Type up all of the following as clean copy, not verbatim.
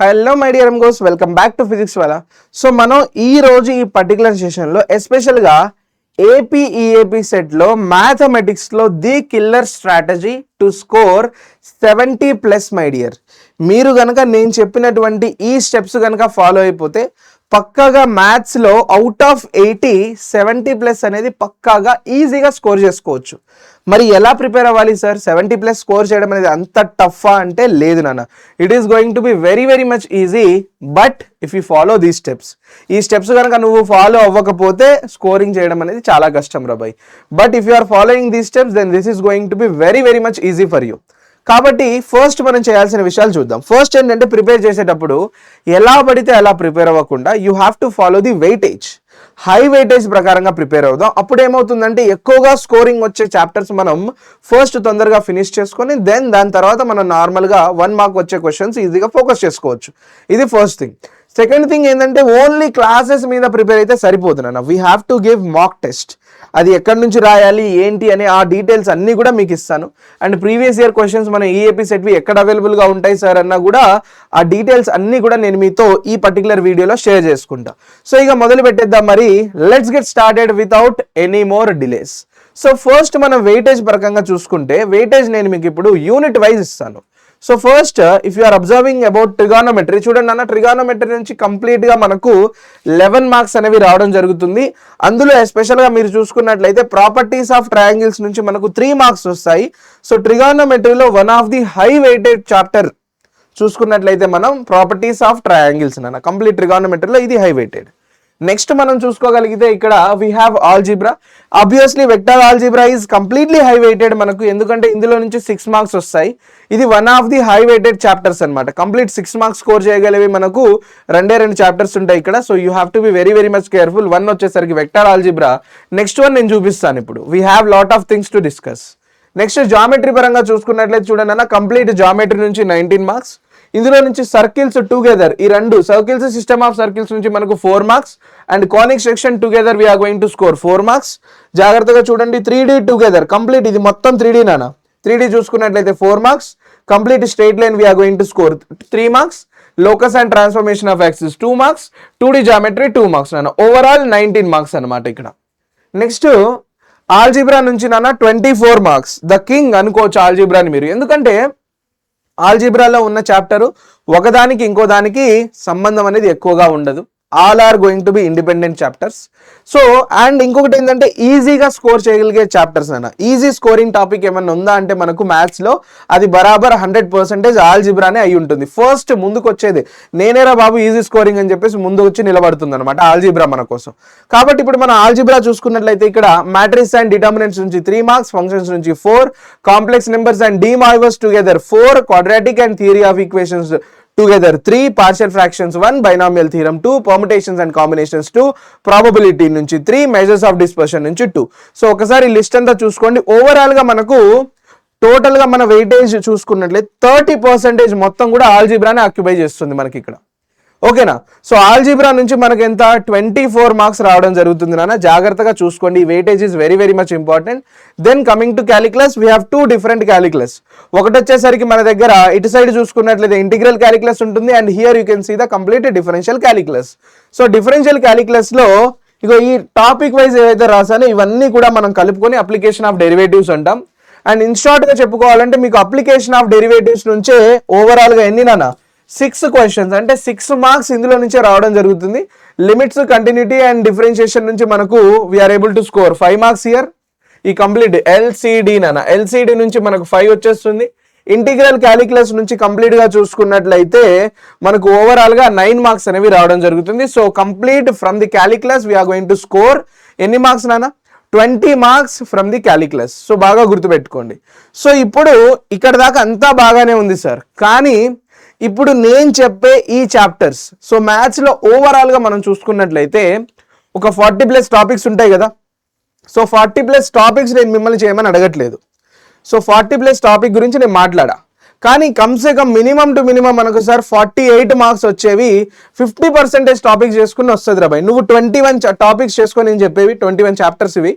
Hello my dear amigos, welcome back to Physics Wallah. So మనం ఈ రోజు ఈ పర్టికులర్ సెషన్లో ఎస్పెషల్గా ఏపీ సెట్లో మ్యాథమెటిక్స్లో the killer strategy to score 70+ my dear. మీరు కనుక నేను చెప్పినటువంటి ఈ స్టెప్స్ కనుక ఫాలో అయిపోతే పక్కాగా మ్యాథ్స్లో అవుట్ ఆఫ్ 80 70+ అనేది పక్కాగా ఈజీగా స్కోర్ చేసుకోవచ్చు. మరి ఎలా ప్రిపేర్ అవ్వాలి సార్? 70+ స్కోర్ చేయడం అనేది అంత టఫా అంటే లేదు నాన్న. It is going to be very very much easy, but if you follow these steps, ఈ స్టెప్స్ కనుక నువ్వు ఫాలో అవ్వకపోతే స్కోరింగ్ చేయడం అనేది చాలా కష్టం రాబాయ్. But if you are following these steps then this is going to be very very much easy for you. కాబట్టి ఫస్ట్ మనం చేయాల్సిన విషయాలు చూద్దాం. ఫస్ట్ ఏంటంటే ప్రిపేర్ చేసేటప్పుడు ఎలా పడితే అలా ప్రిపేర్ అవ్వకుండా you have to follow the weightage. High weightage ప్రకారంగా ప్రిపేర్ అవుదాం. అప్పుడు ఏమవుతుందంటే ఎక్కువగా స్కోరింగ్ వచ్చే చాప్టర్స్ మనం ఫస్ట్ తొందరగా ఫినిష్ చేసుకొని దాని తర్వాత మనం నార్మల్గా 1 మార్క్ వచ్చే క్వశ్చన్స్ ఈజీగా ఫోకస్ చేసుకోవచ్చు. ఇది ఫస్ట్ థింగ్. సెకండ్ థింగ్ ఏంటంటే ఓన్లీ క్లాసెస్ మీద ప్రిపేర్ అయితే సరిపోతున్నా. We have to give mock test. అది ఎక్కడి నుంచి రాయాలి ఏంటి అనే ఆ డీటెయిల్స్ అన్నీ కూడా మీకు ఇస్తాను. అండ్ ప్రీవియస్ ఇయర్ క్వశ్చన్స్ మన ఈఏపీ సెట్వి ఎక్కడ అవైలబుల్గా ఉంటాయి సార్ అన్నా కూడా ఆ డీటెయిల్స్ అన్నీ కూడా నేను మీతో ఈ పర్టికులర్ వీడియోలో షేర్ చేసుకుంటా. సో ఇక మొదలు పెట్టేద్దాం. మరి let's get started without any more delays. So first మనం వెయిటేజ్ పరంగా చూసుకుంటే వెయిటేజ్ నేను మీకు ఇప్పుడు యూనిట్ వైజ్ ఇస్తాను. So first if you are observing about trigonometry, చూడండి అన్న, ట్రిగానోమెట్రీ నుంచి కంప్లీట్గా మనకు 11 మార్క్స్ అనేవి రావడం జరుగుతుంది. అందులో ఎస్పెషల్గా మీరు చూసుకున్నట్లయితే ప్రాపర్టీస్ ఆఫ్ ట్రయాంగిల్స్ నుంచి మనకు 3 మార్క్స్ వస్తాయి. సో ట్రిగానోమెట్రీలో one of the high weighted chapter చూసుకున్నట్లయితే మనం ప్రాపర్టీస్ ఆఫ్ ట్రయాంగిల్స్ అన్న కంప్లీట్ ట్రిగానోమెట్రీలో ఇది హై వెయిటెడ్. నెక్స్ట్ మనం చూసుకోగలిగితే ఇక్కడ we have algebra. Obviously vector algebra is completely high weighted మనకు, ఎందుకంటే ఇందులో నుంచి 6 మార్క్స్ వస్తాయి. ఇది one of the high weighted chapters అనమాట. కంప్లీట్ 6 మార్క్స్ స్కోర్ చేయగలివి మనకు 2 చాప్టర్స్ ఉంటాయి ఇక్కడ. So you have to be very very much careful. 1 వచ్చేసరికి వెక్టర్ ఆల్జీబ్రా. నెక్స్ట్ వన్ నేను చూపిస్తాను ఇప్పుడు. We have lot of things to discuss. Next geometry పరంగా చూసుకున్నట్లయితే చూడండి అన్న, కంప్లీట్ జామెట్రీ నుంచి 19 మార్క్స్. ఇందులో నుంచి సర్కిల్స్ టుగెదర్, ఈ 2 సర్కిల్స్ సిస్టమ్ ఆఫ్ సర్కిల్స్ నుంచి మనకు 4 marks and conic section together we are going to score 4 marks. జాగ్రత్తగా చూడండి, 3D టుగెదర్ కంప్లీట్, ఇది మొత్తం 3D నానా. 3D చూసుకున్నట్లయితే 4 marks. Complete straight line we are going to score 3 marks. Locus and transformation of axis 2 marks. 2D geometry 2 marks నాన్న. Overall 19 marks అనమాట ఇక్కడ. Next algebra నుంచి నాన్న 24 మార్క్స్. ద కింగ్ అనుకోవచ్చు ఆల్జీబ్రాని మీరు, ఎందుకంటే ఆల్జీబ్రాలో ఉన్న చాప్టర్ ఒకదానికి ఇంకో దానికి సంబంధం అనేది ఎక్కువగా ఉండదు. All are going to be independent chapters. So and ఇంకొకటి ఏంటంటే ఈజీగా స్కోర్ చేయగలిగే చాప్టర్స్ అన్న. ఈజీ స్కోరింగ్ టాపిక్ ఏమన్నా ఉందా అంటే మనకు మ్యాథ్స్లో అది బరాబర్ 100% ఆల్జీబ్రానే అయి ఉంటుంది. ఫస్ట్ ముందుకు వచ్చేది నేనేరా బాబు ఈజీ స్కోరింగ్ అని చెప్పేసి ముందు వచ్చి నిలబడుతుంది అనమాట ఆల్జీబ్రా మన కోసం. కాబట్టి ఇప్పుడు మన ఆల్జీబ్రా చూసుకున్నట్లయితే ఇక్కడ మ్యాట్రిక్స్ అండ్ డిటర్మినెంట్స్ నుంచి 3 మార్క్స్, ఫంక్షన్స్ నుంచి 4, complex numbers and De Moivre's together 4, quadratic and theory of equations together 3, partial fractions 1, binomial theorem 2, permutations and combinations 2, probability నుంచి 3, measures of dispersion నుంచి 2. సో ఒకసారి లిస్ట్ అంతా చూసుకోండి. ఓవరాల్ గా మనకు టోటల్ గా మన వెయిటేజ్ చూసుకున్నట్లయితే 30% మొత్తం కూడా ఆల్జీబ్రానే ఆక్యుపై చేస్తుంది మనకి ఇక్కడ. ఓకేనా? సో ఆల్జీబ్రా నుంచి మనకి ఎంత 24 మార్క్స్ రావడం జరుగుతుంది నాన్న. జాగ్రత్తగా చూసుకోండి, weightage is very very much important. Then coming to calculus, we have 2 different calculus. ఒకటి వచ్చేసరికి మన దగ్గర ఇటు సైడ్ చూసుకున్నట్లయితే ఇంటిగ్రల్ క్యాలిక్యులస్ ఉంటుంది, and here you can see the complete differential calculus. So differential calculus లో ఇగో ఈ టాపిక్ వైజ్ ఏవైతే రాసానో ఇవన్నీ కూడా మనం కలుపుకొని అప్లికేషన్ ఆఫ్ డెరివేటివ్స్ అంటాం. అండ్ ఇన్ షార్ట్ గా చెప్పుకోవాలంటే మీకు అప్లికేషన్ ఆఫ్ డెరివేటివ్స్ నుంచే ఓవరాల్ గా ఎన్ని నాన్న 6 క్వశ్చన్స్, అంటే 6 మార్క్స్ ఇందులో నుంచే రావడం జరుగుతుంది. లిమిట్స్, కంటిన్యూటీ అండ్ డిఫరెన్షియేషన్ నుంచి మనకు we are able to score 5 marks here. ఈ కంప్లీట్ ఎల్సిడి నాన్న, ఎల్సిడి నుంచి మనకు 5 వచ్చేస్తుంది. ఇంటిగ్రల్ క్యాలిక్యులస్ నుంచి కంప్లీట్ గా చూసుకున్నట్లయితే మనకు ఓవరాల్ గా 9 మార్క్స్ అనేవి రావడం జరుగుతుంది. So complete from the calculus we are going to score ఎన్ని మార్క్స్ నాన్న? 20 marks from the calculus. So బాగా గుర్తుపెట్టుకోండి. సో ఇప్పుడు ఇక్కడ దాకా అంతా బాగానే ఉంది సార్, కానీ ఇప్పుడు నేను చెప్పే ఈ చాప్టర్స్, సో మ్యాథ్స్లో ఓవరాల్గా మనం చూసుకున్నట్లయితే ఒక 40+ టాపిక్స్ ఉంటాయి కదా. సో 40+ టాపిక్స్ నేను మిమ్మల్ని చేయమని అడగట్లేదు. సో 40+ టాపిక్ గురించి నేను మాట్లాడా, కానీ కమ్సే కమ్ మినిమం టు మినిమం మనకు సార్ 48 మార్క్స్ వచ్చేవి 50% టాపిక్స్ చేసుకుని వస్తుంది రాబాయ్. నువ్వు 21 టాపిక్స్ చేసుకొని నేను చెప్పేవి 21 చాప్టర్స్ ఇవి.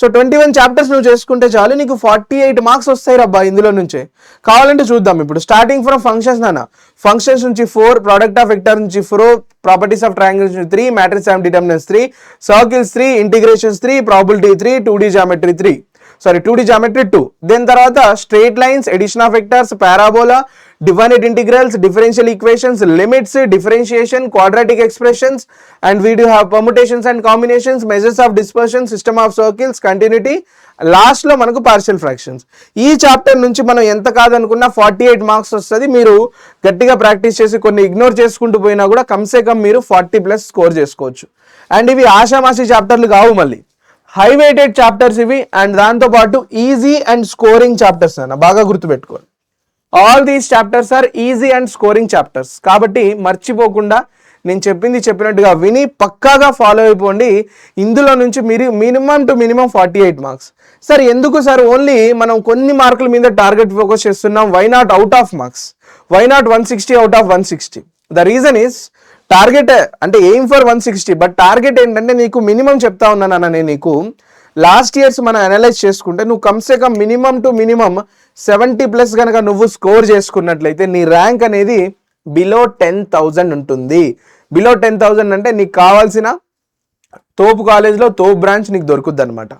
సో 21 చాప్టర్స్ నువ్వు చేసుకుంటే చాలు, నీకు 48 మార్క్స్ వస్తాయి రబ్బా ఇందులో నుంచే. కావాలంటే చూద్దాం ఇప్పుడు. స్టార్టింగ్ ఫ్రమ్ ఫంక్షన్స్ నాన్న, ఫంక్షన్స్ నుంచి 4, ప్రోడక్ట్ ఆఫ్ వెక్టర్ నుంచి 4, ప్రాపర్టీస్ ఆఫ్ ట్రయాంగిల్స్ నుంచి 3, matrix and determinants 3, circles 3, integrations 3, probability 3, 2D geometry 3, 2D geometry 2. Then తర్వాత straight lines, addition of vectors, parabola, definite integrals, differential equations, limits, differentiation, quadratic expressions, and we do have permutations and combinations, measures of dispersion, system of circles, continuity, last లో మనకు partial fractions. ఈ chapter నుంచి మనం ఎంత కాదనుకున్నా 48 marks వస్తుంది. మీరు గట్టిగా practice చేసి కొన్ని ఇగ్నోర్ చేసుకుంటూ పోయినా కూడా కమ్సే కమ్ మీరు 40+ స్కోర్ చేసుకోవచ్చు. అండ్ ఇవి ఆషామాషి చాప్టర్లు కావు, మళ్ళీ హై వెయిటెడ్ చాప్టర్స్ ఇవి. అండ్ దాంతో పాటు ఈజీ అండ్ స్కోరింగ్ చాప్టర్స్ అన్న, బాగా గుర్తుపెట్టుకోండి. All these chapters are easy and scoring chapters. కాబట్టి మర్చిపోకుండా నేను చెప్పినట్టుగా విని పక్కాగా ఫాలో అయిపోండి. ఇందులో నుంచి మీరు minimum to minimum 48 marks. Sir ఎందుకు సార్ ఓన్లీ మనం కొన్ని మార్కుల మీద టార్గెట్ ఫోకస్ చేస్తున్నాం? Why not out of marks? Why not 160 out of 160? The reason is target అంటే ఎయిమ్ ఫర్ 160, బట్ టార్గెట్ ఏంటంటే నీకు మినిమం చెప్తా ఉన్నాను నేను నీకు. లాస్ట్ ఇయర్స్ మనం అనలైజ్ చేసుకుంటే నువ్వు కమ్సే కమ్ మినిమం టు మినిమం 70+ కనుక నువ్వు స్కోర్ చేసుకున్నట్లయితే నీ ర్యాంక్ అనేది బిలో 10,000 ఉంటుంది. బిలో 10,000 అంటే నీకు కావాల్సిన తోపు కాలేజ్లో తోపు బ్రాంచ్ నీకు దొరుకుద్ది అనమాట.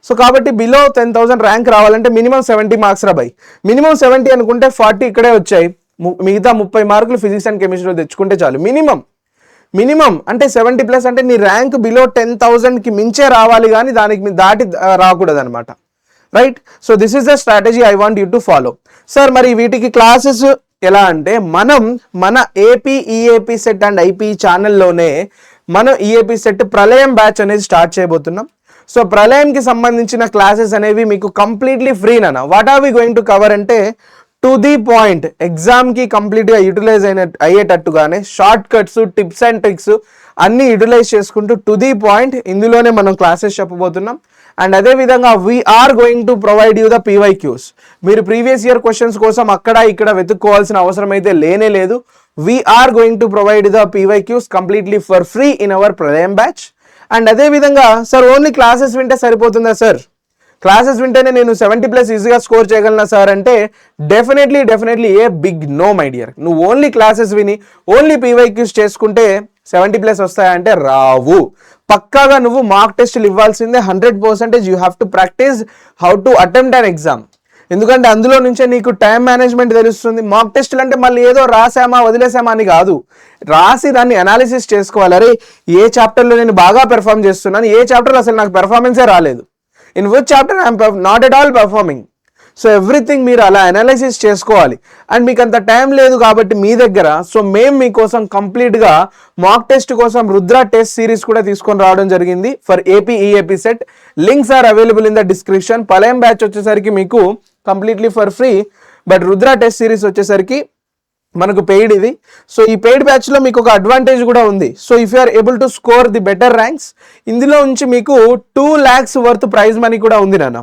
సో కాబట్టి బిలో 10,000 ర్యాంక్ రావాలంటే మినిమం 70 మార్క్స్ రా బై. మినిమం 70 అనుకుంటే 40 ఇక్కడే వచ్చాయి, మిగతా 30 మార్కులు ఫిజిక్స్ అండ్ కెమిస్ట్రీలో తెచ్చుకుంటే చాలు. మినిమం అంటే 70+ అంటే నీ ర్యాంక్ బిలో 10,000కి మించే రావాలి, కానీ దానికి దాటి రాకూడదు అనమాట. Right? So this is the strategy I want you to follow. Sir మరి వీటికి క్లాసెస్ ఎలా అంటే మనం మన AP EAP CET and IP ఛానల్లోనే మనం ఈఏపీ సెట్ ప్రళయం బ్యాచ్ అనేది స్టార్ట్ చేయబోతున్నాం. సో ప్రళయంకి సంబంధించిన క్లాసెస్ అనేవి మీకు కంప్లీట్లీ ఫ్రీ నాన్న. What are we going to cover అంటే టు ది పాయింట్, ఎగ్జామ్కి కంప్లీట్గా యూటిలైజ్ అయ్యేటట్టుగానే shortcuts, tips and tricks అన్నీ యూటిలైజ్ చేసుకుంటూ టు ది పాయింట్ ఇందులోనే మనం క్లాసెస్ చెప్పబోతున్నాం. అండ్ అదేవిధంగా we are going to provide you the PYQs. మీరు ప్రీవియస్ ఇయర్ క్వశ్చన్స్ కోసం అక్కడ ఇక్కడ వెతుక్కోవాల్సిన అవసరం అయితే లేనే లేదు. We are going to provide the PYQs completely for free in our Pralayam batch. And అదేవిధంగా సార్ ఓన్లీ క్లాసెస్ వింటే సరిపోతుందా సార్? క్లాసెస్ వింటేనే నేను 70+ ఈజీగా స్కోర్ చేయగలనా సార్ అంటే definitely a big no my dear. నువ్వు ఓన్లీ క్లాసెస్ విని ఓన్లీ PYQs చేసుకుంటే 70+ వస్తాయంటే రావు. పక్కాగా నువ్వు మార్క్ టెస్టులు ఇవ్వాల్సిందే. 100% you have to practice how to attempt an exam. ఎందుకంటే అందులో నుంచే నీకు టైం మేనేజ్మెంట్ తెలుస్తుంది. మార్క్ టెస్టులు అంటే మళ్ళీ ఏదో రాసామా వదిలేసామా అని కాదు, రాసి దాన్ని అనాలిసిస్ చేసుకోవాలి. అరే ఏ చాప్టర్లో నేను బాగా పెర్ఫామ్ చేస్తున్నాను, ఏ చాప్టర్లో అసలు నాకు పెర్ఫార్మెన్సే రాలేదు, in which chapter I'm not at all performing. So everything మీరు అలా అనాలిసిస్ చేసుకోవాలి. అండ్ మీకు అంత టైం లేదు కాబట్టి మీ దగ్గర, సో మేము మీకోసం కంప్లీట్గా మాక్ టెస్ట్ కోసం రుద్ర టెస్ట్ సిరీస్ కూడా తీసుకొని రావడం జరిగింది for AP EAP CET. Links are available in the description. Pralayam batch వచ్చేసరికి మీకు completely for free, but Rudra test series వచ్చేసరికి మనకు పెయిడ్ ఇది. సో ఈ పెయిడ్ బ్యాచ్లో మీకు ఒక అడ్వాంటేజ్ కూడా ఉంది. So if you are able to score the better ranks, ఇందులో నుంచి మీకు 2 lakhs వర్త్ ప్రైజ్ మనీ కూడా ఉంది నాన్న.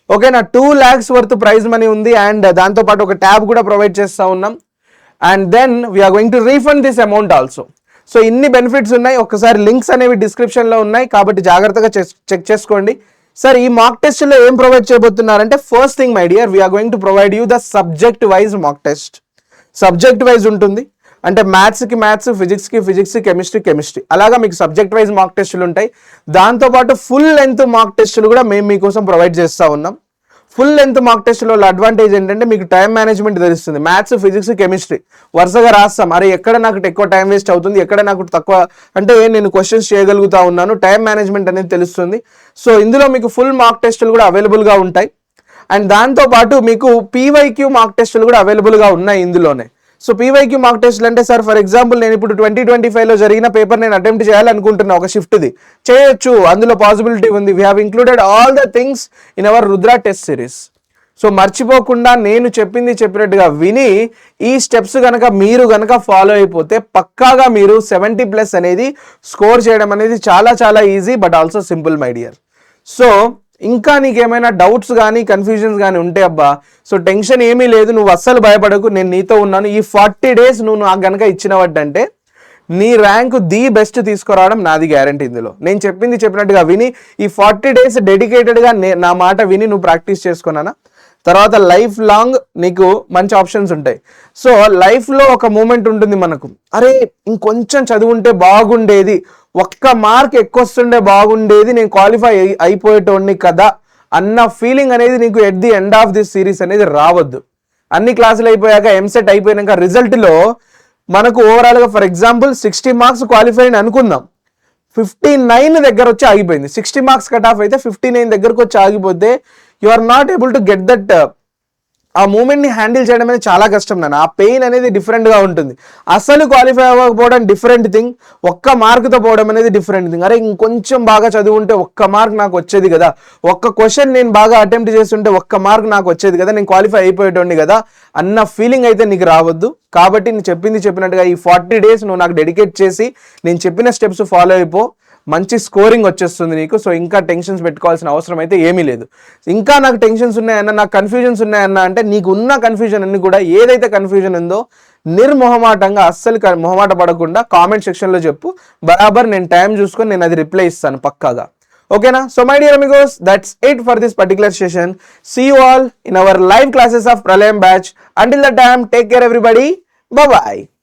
ఓకేనా, 2 lakhs వర్త్ ప్రైజ్ మనీ ఉంది. అండ్ దాంతోపాటు ఒక ట్యాబ్ కూడా ప్రొవైడ్ చేస్తూ ఉన్నాం. And then we are going to refund this amount also. So ఇన్ని బెనిఫిట్స్ ఉన్నాయి. ఒకసారి లింక్స్ అనేవి డిస్క్రిప్షన్లో ఉన్నాయి కాబట్టి జాగ్రత్తగా చెక్ చేసుకోండి. సార్ ఈ మాక్ టెస్ట్లో ఏం ప్రొవైడ్ చేయబోతున్నారంటే, first thing my dear, we are going to provide you the subject wise mock test. Subject wise ఉంటుంది అంటే మ్యాథ్స్కి మ్యాథ్స్, ఫిజిక్స్కి ఫిజిక్స్, కెమిస్ట్రీ అలాగా మీకు సబ్జెక్ట్ వైజ్ మాక్ టెస్టులు ఉంటాయి. దాంతోపాటు ఫుల్ లెంత్ మాక్ టెస్టులు కూడా మేము మీకోసం ప్రొవైడ్ చేస్తూ ఉన్నాం. ఫుల్ లెంత్ మాక్ టెస్ట్లో అడ్వాంటేజ్ ఏంటంటే మీకు టైం మేనేజ్మెంట్ తెలుస్తుంది. మ్యాథ్స్, ఫిజిక్స్, కెమిస్ట్రీ వరుసగా రాస్తాం. అరే ఎక్కడ నాకు ఎక్కువ టైం వేస్ట్ అవుతుంది, ఎక్కడ నాకు తక్కువ అంటే నేను క్వశ్చన్స్ చేయగలుగుతా ఉన్నాను, టైం మేనేజ్మెంట్ అనేది తెలుస్తుంది. సో ఇందులో మీకు ఫుల్ మాక్ టెస్టులు కూడా అవైలబుల్గా ఉంటాయి. అండ్ దాంతోపాటు మీకు PYQ మాక్ టెస్టులు కూడా అవైలబుల్గా ఉన్నాయి ఇందులోనే. సో PYQ మాక్ టెస్టులు అంటే సార్ ఫర్ ఎగ్జాంపుల్ నేను ఇప్పుడు 2025లో జరిగిన పేపర్ నేను అటెంప్ట్ చేయాలనుకుంటున్నా, ఒక షిఫ్ట్ది చేయొచ్చు, అందులో పాసిబిలిటీ ఉంది. We have included all the things in our Rudra test series. So మర్చిపోకుండా నేను చెప్పినట్టుగా విని ఈ స్టెప్స్ మీరు కనుక ఫాలో అయిపోతే పక్కాగా మీరు 70+ అనేది స్కోర్ చేయడం అనేది చాలా easy, but also simple my dear. So ఇంకా నీకేమైనా డౌట్స్ కానీ కన్ఫ్యూజన్స్ కానీ ఉంటే అబ్బా, సో టెన్షన్ ఏమీ లేదు, నువ్వు అస్సలు భయపడకు, నేను నీతో ఉన్నాను. ఈ 40 days నువ్వు నాకు కనుక ఇచ్చినవద్దంటే నీ ర్యాంకు ది బెస్ట్ తీసుకురావడం నాది గ్యారంటీ. ఇందులో నేను చెప్పింది చెప్పినట్టుగా విని ఈ 40 days డెడికేటెడ్గా నా మాట విని నువ్వు ప్రాక్టీస్ చేసుకున్నానా, తర్వాత లైఫ్ లాంగ్ నీకు మంచి ఆప్షన్స్ ఉంటాయి. సో లైఫ్లో ఒక మూమెంట్ ఉంటుంది మనకు, అరే ఇంకొంచెం చదువుంటే బాగుండేది, ఒక్క మార్క్ ఎక్కువ వస్తుండే బాగుండేది, నేను క్వాలిఫై అయిపోయేటోడిని కదా అన్న ఫీలింగ్ అనేది నీకు at the end of this series అనేది రావద్దు. అన్ని క్లాసులు అయిపోయాక ఎంసెట్ అయిపోయాక రిజల్ట్లో మనకు ఓవరాల్గా ఫర్ ఎగ్జాంపుల్ 60 marks క్వాలిఫై అని అనుకుందాం, 59 దగ్గర వచ్చి ఆగిపోయింది. 60 marks కట్ ఆఫ్ అయితే 59 దగ్గరకు వచ్చి ఆగిపోతే you are not able to get that, ఆ మూమెంట్ని హ్యాండిల్ చేయడం అనేది చాలా కష్టం నాన్న. ఆ పెయిన్ అనేది డిఫరెంట్గా ఉంటుంది. అసలు క్వాలిఫై అవ్వకపోవడం డిఫరెంట్ థింగ్, ఒక్క మార్కుతో పోవడం అనేది డిఫరెంట్ థింగ్. అరే ఇంకొంచెం బాగా చదువుంటే ఒక్క మార్క్ నాకు వచ్చేది కదా, ఒక్క క్వశ్చన్ నేను బాగా అటెంప్ట్ చేస్తుంటే ఒక్క మార్క్ నాకు వచ్చేది కదా, నేను క్వాలిఫై అయిపోయేటోండి కదా అన్న ఫీలింగ్ అయితే నీకు రావద్దు. కాబట్టి నేను చెప్పింది చెప్పినట్టుగా ఈ 40 days నువ్వు నాకు డెడికేట్ చేసి నేను చెప్పిన స్టెప్స్ ఫాలో అయిపో, మంచి స్కోరింగ్ వచ్చేస్తుంది నీకు. సో ఇంకా టెన్షన్స్ పెట్టుకోవాల్సిన అవసరం అయితే ఏమీ లేదు. ఇంకా నాకు టెన్షన్స్ ఉన్నాయన్న, నాకు కన్ఫ్యూజన్స్ ఉన్నాయన్న అంటే నీకు ఉన్న కన్ఫ్యూజన్ అన్ని కూడా ఏదైతే కన్ఫ్యూజన్ ఉందో నిర్మొహమాటంగా అస్సలు మొహమాట పడకుండా కామెంట్ సెక్షన్లో చెప్పు, బరాబర్ నేను టైం చూసుకొని నేను అది రిప్లై ఇస్తాను పక్కాగా. ఓకేనా? So my dear amigos, that's it for this particular session. See you all in our live classes of Pralayam batch. Until the time, take care everybody. Bye bye.